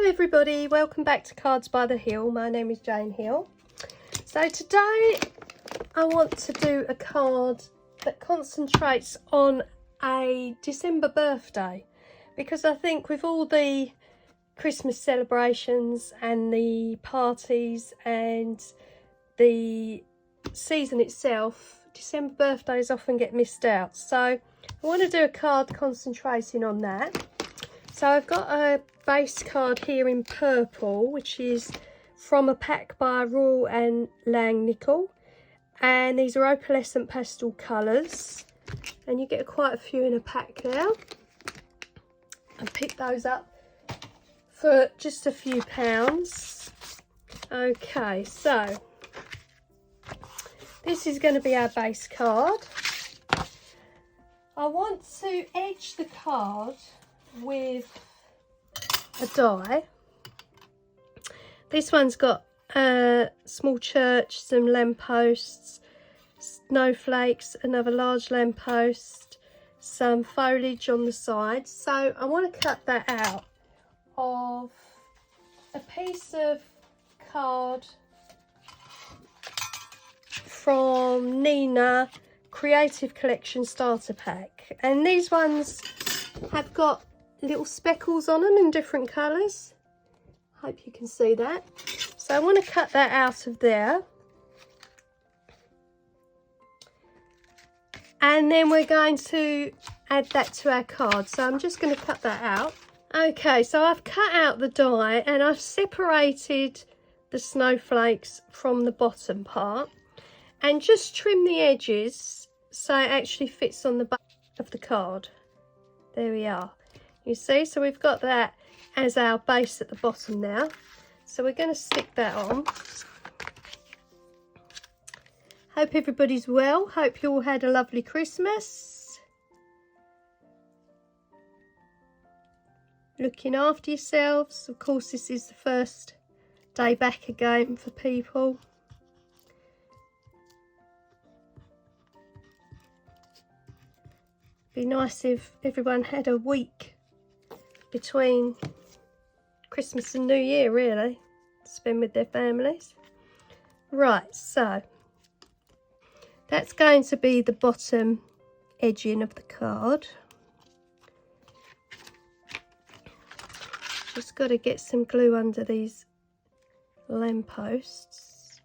Hello everybody, welcome back to Cards by the Hill. My name is Jane Hill. So today I want to do a card that concentrates on a December birthday, because I think with all the Christmas celebrations and the parties and the season itself, December birthdays often get missed out. So I want to do a card concentrating on that. So I've got a base card here in purple, which is from a pack by Royal and Langnickel, and these are opalescent pastel colours, and you get quite a few in a pack now. I picked those up for just a few pounds. Okay, so this is going to be our base card. I want to edge the card with a die. This one's got a small church, some lampposts, snowflakes, another large lamppost, some foliage on the side. So I want to cut that out of a piece of card from Nina Creative Collection Starter Pack, and these ones have got little speckles on them in different colours. Hope you can see that. So I want to cut that out of there, and then we're going to add that to our card. So I'm just going to cut that out. Okay, so I've cut out the die and I've separated the snowflakes from the bottom part and just trim the edges so it actually fits on the back of the card. There we are. You see, so we've got that as our base at the bottom now. So we're going to stick that on. Hope everybody's well. Hope you all had a lovely Christmas. Looking after yourselves. Of course, this is the first day back again for people. Be nice if everyone had a week between Christmas and New Year, really, to spend with their families. Right, so that's going to be the bottom edging of the card. Just got to get some glue under these lampposts.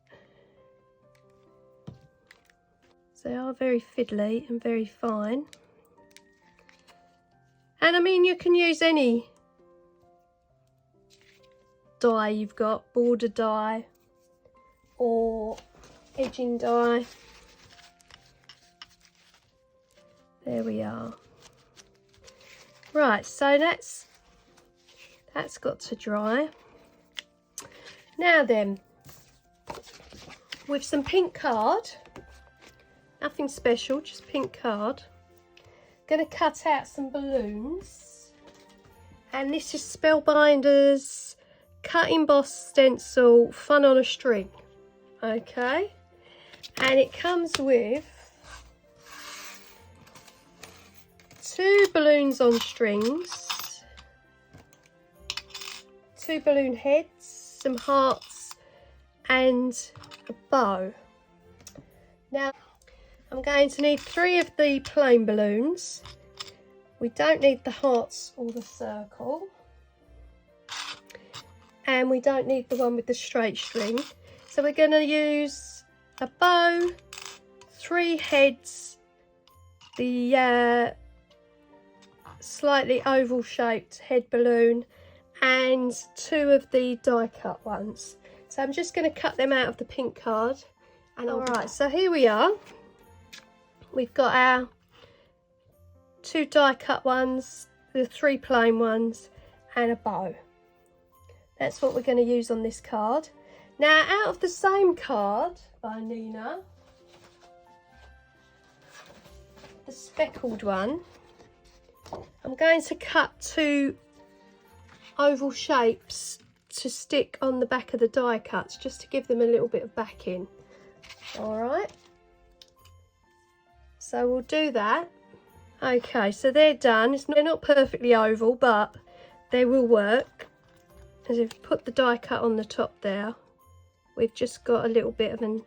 They are very fiddly and very fine. And I mean, you can use any die you've got, border die or edging die. There we are. Right, so that's got to dry. Now then, with some pink card, nothing special, just pink card. Going to cut out some balloons, and this is Spellbinders Cut Emboss Stencil Fun on a String. Okay, and it comes with 2 balloons on strings, 2 balloon heads, some hearts and a bow. Now I'm going to need 3 of the plain balloons. We don't need the hearts or the circle. And we don't need the one with the straight string. So we're going to use a bow, 3 heads, the slightly oval shaped head balloon, and 2 of the die cut ones. So I'm just going to cut them out of the pink card. And alright, so here we are. We've got our 2 die cut ones, the 3 plain ones, and a bow. That's what we're going to use on this card. Now, out of the same card by Nina, the speckled one, I'm going to cut 2 oval shapes to stick on the back of the die cuts, just to give them a little bit of backing. Alright. So we'll do that. Okay, so they're done. They're not perfectly oval, but they will work. as we've put the die cut on the top there, we've just got a little bit of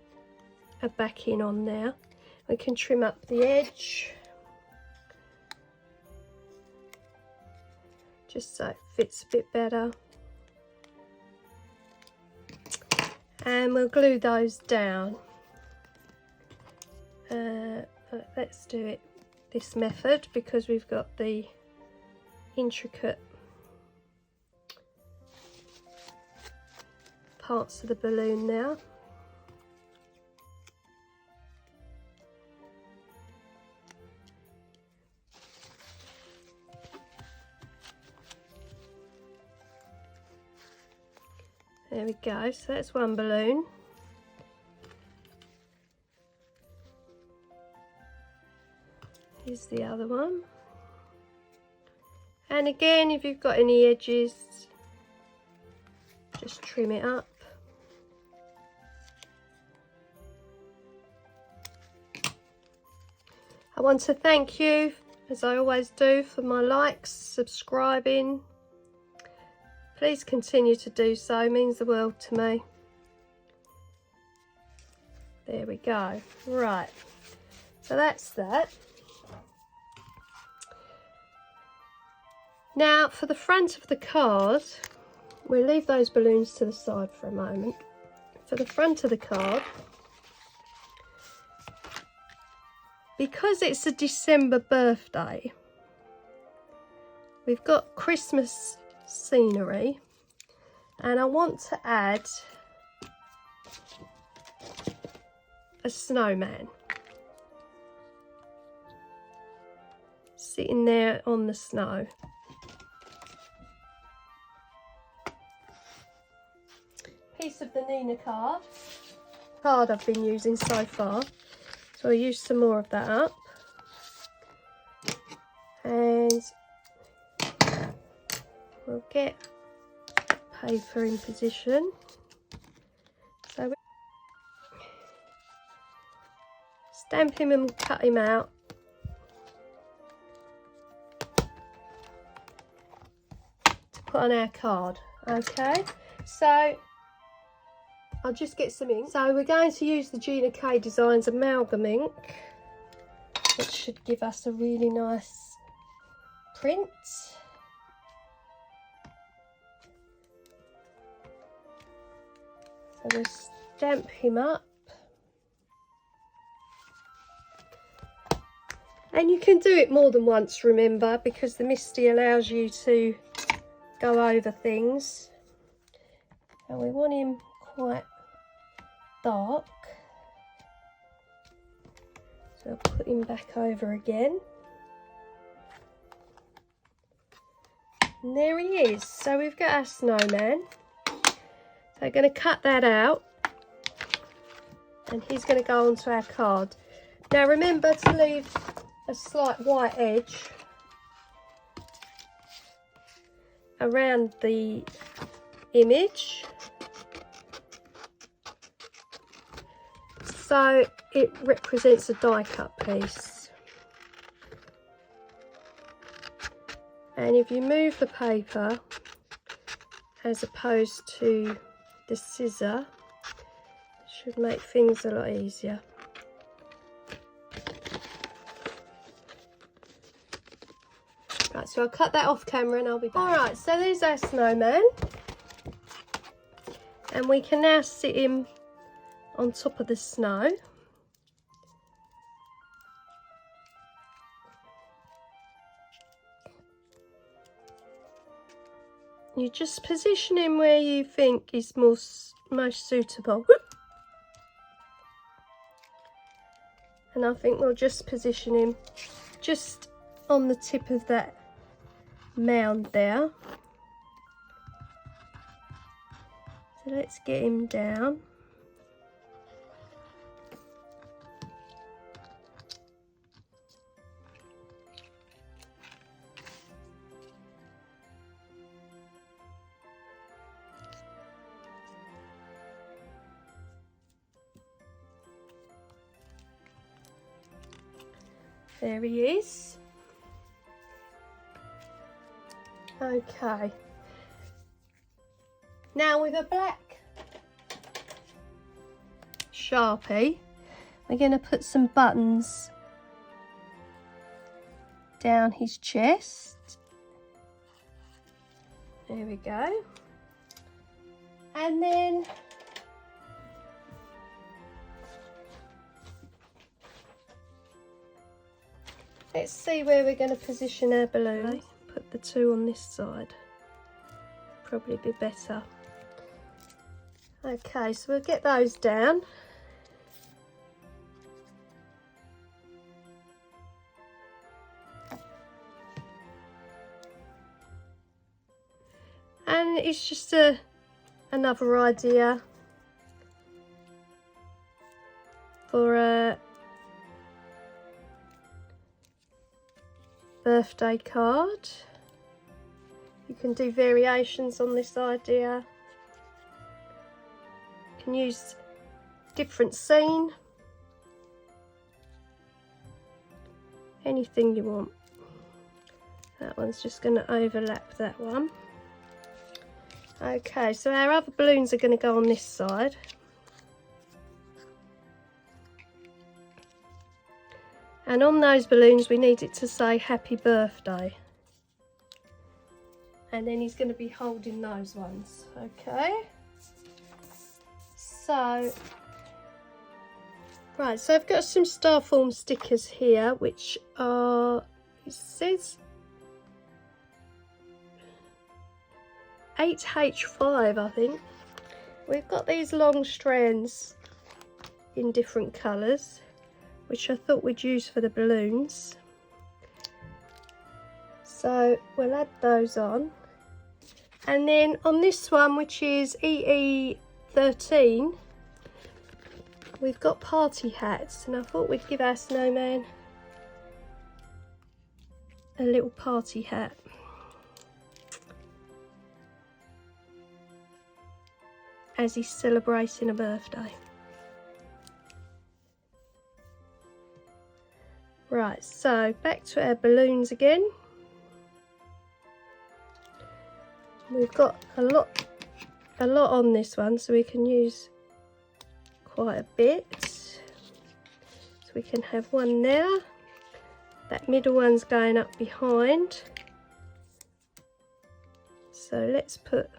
a backing on there. We can trim up the edge just so it fits a bit better, and we'll glue those down. Let's do it this method because we've got the intricate parts of the balloon now. There we go, so that's one balloon. Here's the other one. And again, if you've got any edges, just trim it up. I want to thank you, as I always do, for my likes, subscribing. Please continue to do so, it means the world to me. There we go. Right, so that's that. Now for the front of the card, we'll leave those balloons to the side for a moment. For the front of the card, because it's a December birthday, we've got Christmas scenery, and I want to add a snowman sitting there on the snow. Piece of the Nina card I've been using so far, so I'll use some more of that up, and we'll get paper in position. So we stamp him and cut him out. To put on our card. Okay, so I'll just get some ink. So we're going to use the Gina K Designs amalgam ink, which should give us a really nice print. So we'll stamp him up. And you can do it more than once, remember, because the Misty allows you to go over things. And we want him quite dark, so I'll put him back over again, and there he is. So we've got our snowman, so I'm going to cut that out, and he's going to go onto our card. Now remember to leave a slight white edge around the image, so it represents a die cut piece. And if you move the paper as opposed to the scissor, it should make things a lot easier. Right, so I'll cut that off camera and I'll be back. Alright, so there's our snowman, and we can now sit him on top of the snow. You just position him where you think is most suitable. And I think we'll just position him just on the tip of that mound there. So let's get him down. There he is. Okay. Now with a black Sharpie, we're going to put some buttons down his chest. There we go. And then let's see where we're going to position our balloons. Put the two on this side. Probably be better. Okay, so we'll get those down. And it's just another idea for a birthday card. You can do variations on this idea. You can use different scene, anything you want. That one's just going to overlap that one. Okay, so our other balloons are going to go on this side. And on those balloons we need it to say happy birthday. And then he's going to be holding those ones. Okay. So, right, so I've got some star form stickers here, which are, it says 8H5, I think. We've got these long strands in different colours, which I thought we'd use for the balloons. So we'll add those on. And then on this one, which is EE13, we've got party hats, and I thought we'd give our snowman a little party hat. As he's celebrating a birthday. Right, so back to our balloons again. We've got a lot on this one, so we can use quite a bit. So we can have one there. That middle one's going up behind. So let's put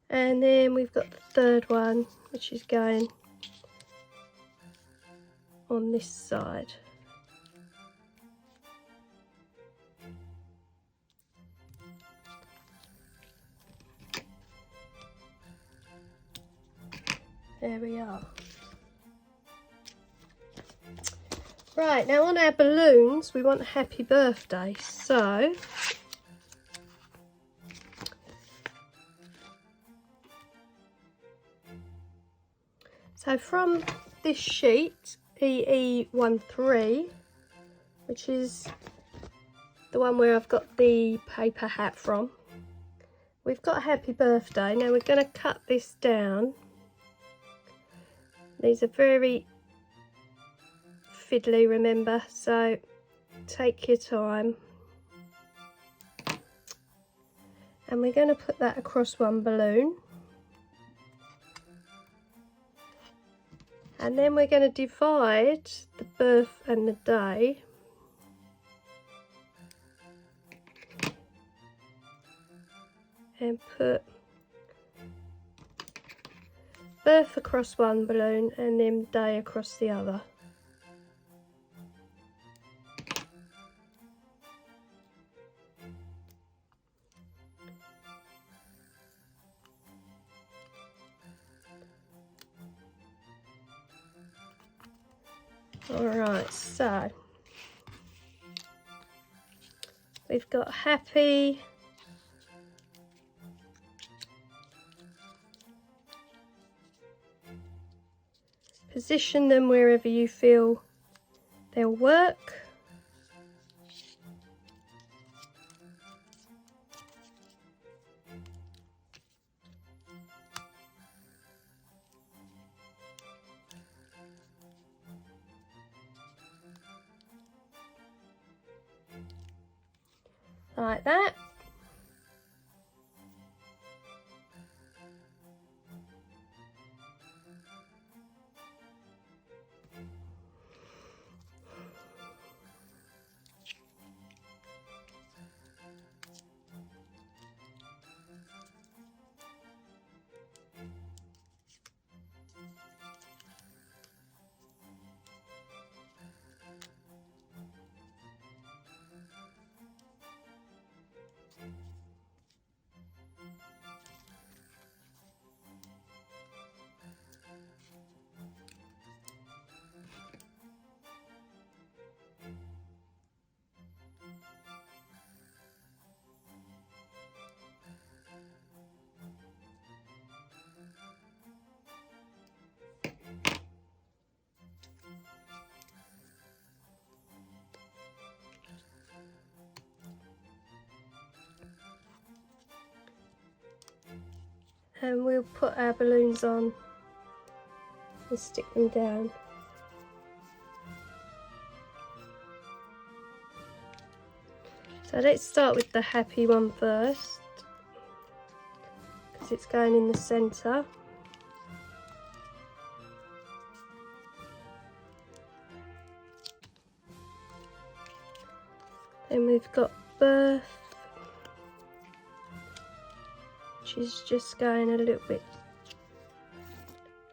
and then we've got the third one, which is going on this side. There we are. Right, now on our balloons, we want a happy birthday. So from this sheet, EE13, which is the one where I've got the paper hat from, we've got a happy birthday. Now we're going to cut this down. These are very fiddly, remember, so take your time. And we're going to put that across one balloon. And then we're going to divide the birth and the day. And put birth across one balloon and then day across the other. Alright, so we've got happy, position them wherever you feel they'll work. like that. And we'll put our balloons on and stick them down. So let's start with the happy one first, because it's going in the centre. Then we've got birth, which is just going a little bit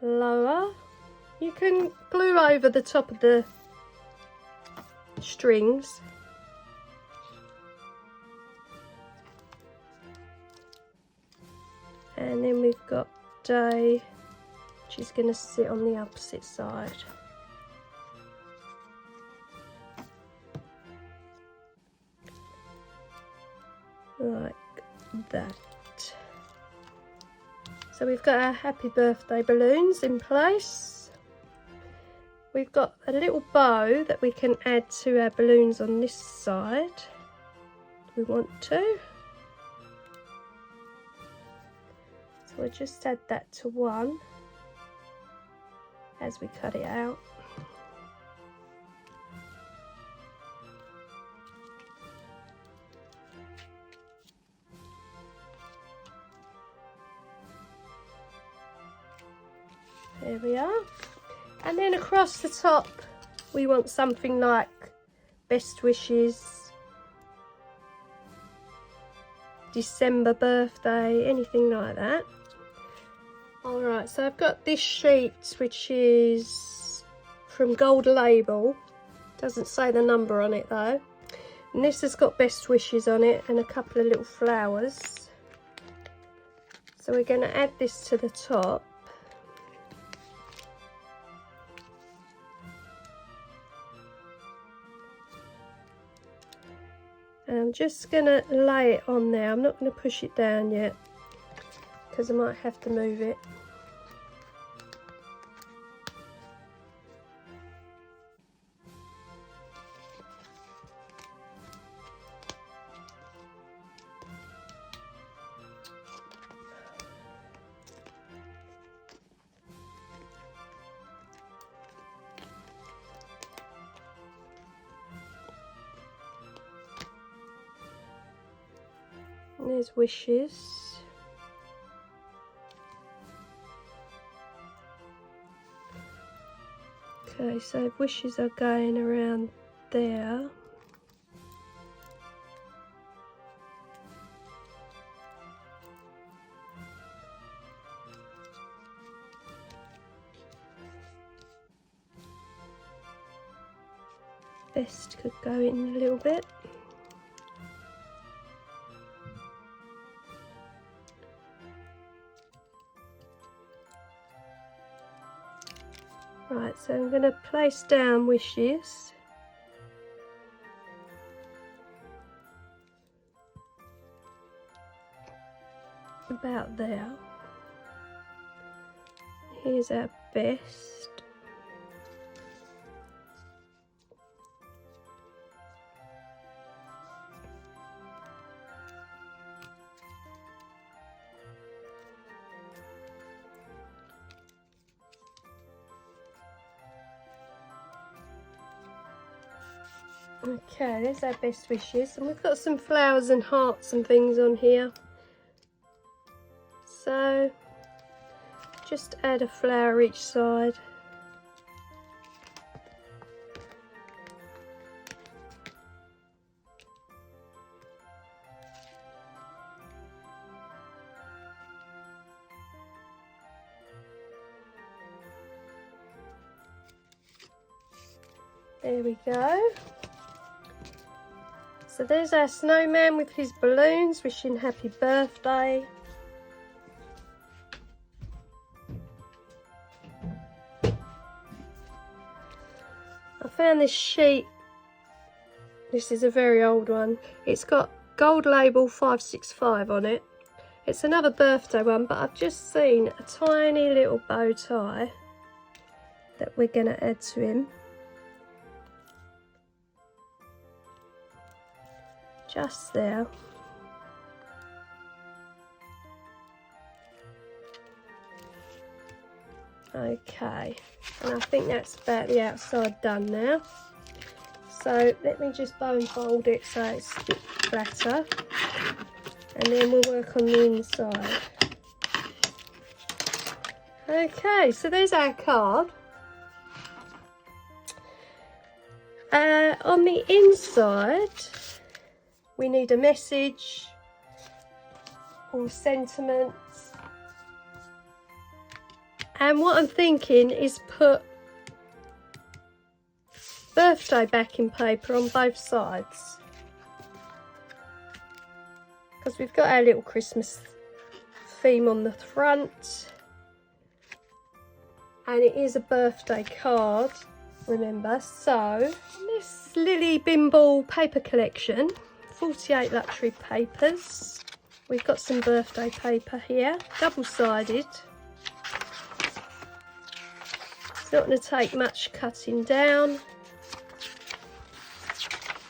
lower. You can glue over the top of the strings. And then we've got day, which is going to sit on the opposite side. Like that. So we've got our happy birthday balloons in place. We've got a little bow that we can add to our balloons on this side if we want to. So we'll just add that to one as we cut it out. There we are. And then across the top we want something like best wishes, December birthday, anything like that. Alright, so I've got this sheet which is from Gold Label. Doesn't say the number on it though. And this has got best wishes on it and a couple of little flowers. So we're going to add this to the top. And I'm just going to lay it on there. I'm not going to push it down yet because I might have to move it. And there's wishes. Okay, so wishes are going around there. Best could go in a little bit. Right, so I'm going to place down wishes. About there. Here's our best. Okay, there's our best wishes, and we've got some flowers and hearts and things on here. So just add a flower each side. There we go. So there's our snowman with his balloons, wishing happy birthday. I found this sheet. This is a very old one. It's got gold label 565 on it. It's another birthday one, but I've just seen a tiny little bow tie that we're going to add to him. Just there. Okay, and I think that's about the outside done now. So let me just bone fold it so it's a bit flatter, and then we'll work on the inside. Okay, so there's our card. On the inside, we need a message or sentiments. And what I'm thinking is put birthday backing paper on both sides, because we've got our little Christmas theme on the front, and it is a birthday card, remember. So this Lily Bimble paper collection, 48 luxury papers. We've got some birthday paper here, double-sided. It's not going to take much cutting down.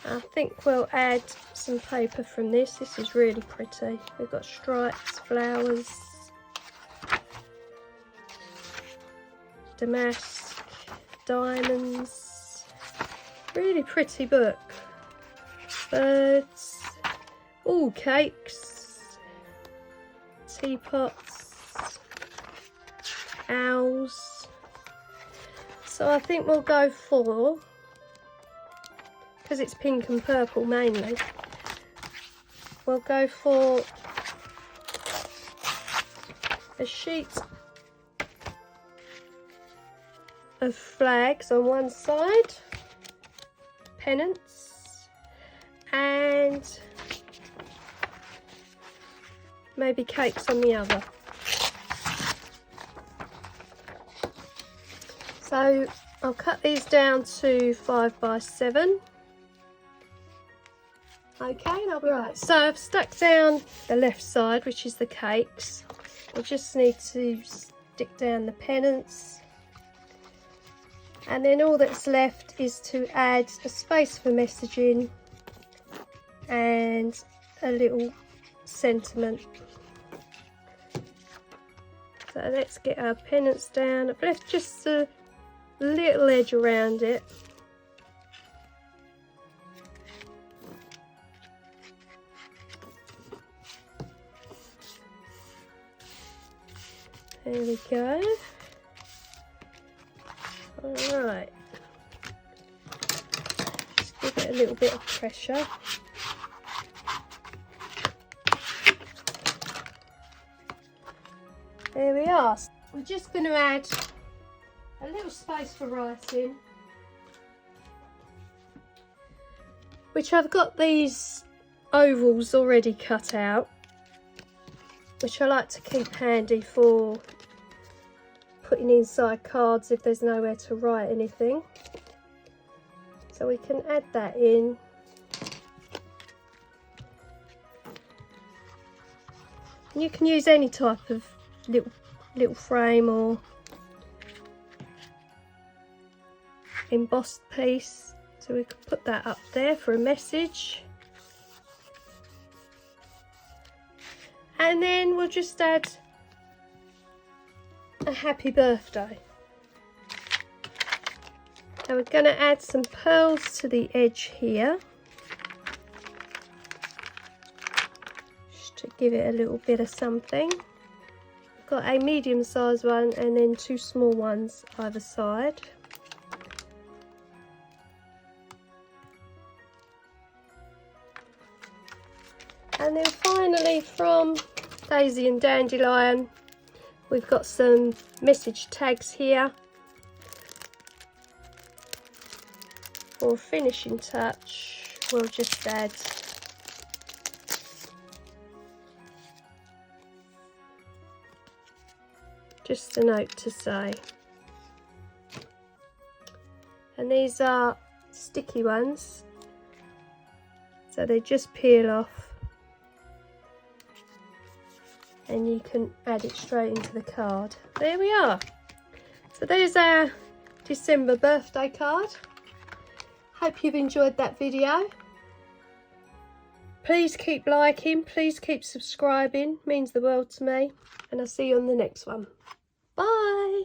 I think we'll add some paper from this. This is really pretty. We've got stripes, flowers, damask, diamonds. Really pretty book. Birds, all cakes, teapots, owls. So I think we'll go for, because it's pink and purple mainly, we'll go for a sheet of flags on one side, pennants, and maybe cakes on the other. So I'll cut these down to 5 by 7. Okay, and I'll be right. So I've stuck down the left side, which is the cakes. I just need to stick down the pennants. And then all that's left is to add a space for messaging and a little sentiment. So let's get our pennants down. I've left just a little edge around it. There we go. Alright. Just give it a little bit of pressure. There we are. We're just going to add a little space for writing, which I've got these ovals already cut out, which I like to keep handy for putting inside cards if there's nowhere to write anything. So we can add that in. And you can use any type of little frame or embossed piece, so we can put that up there for a message. And then we'll just add a happy birthday. So we're going to add some pearls to the edge here, just to give it a little bit of something. I've got a medium sized one and then 2 small ones either side. And then finally, from Daisy and Dandelion, we've got some message tags here. For a finishing touch, we'll just add just a note to say. And these are sticky ones, so they just peel off and you can add it straight into the card. There we are. So there's our December birthday card. Hope you've enjoyed that video. Please keep liking, please keep subscribing, means the world to me, and I'll see you on the next one. Bye.